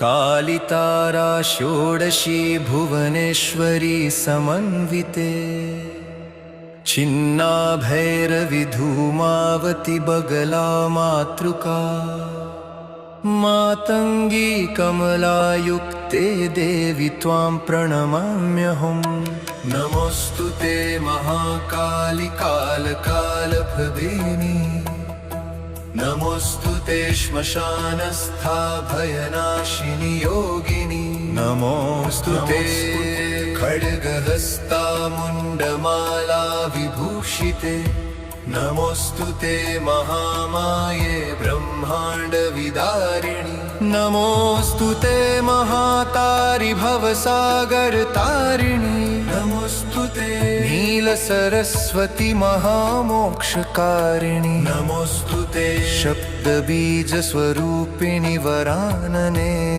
कालितारा षोडशी भुवनेश्वरी समन्विते छिन्नाभैरवि धूमावती बगला मातृका मातंगी कमलायुक्ते देवी त्वां प्रणमाम्यहम् नमोस्तुते महाकाली कालकालप्रभेनि नमोस्तुते श्मशानस्था भयनाशिनी योगिनी नमोस्तुते खड्गहस्ता मुण्डमाला विभूषिते नमोस्तुते महामाये ब्रह्मांड विदारिणि नमोस्तुते महातारि भवसागर तारिणि नमोस्तुते नीलसरस्वती महामोक्षकारिणि नमोस्तुते शब्दबीज स्वरूपिणि वरानने।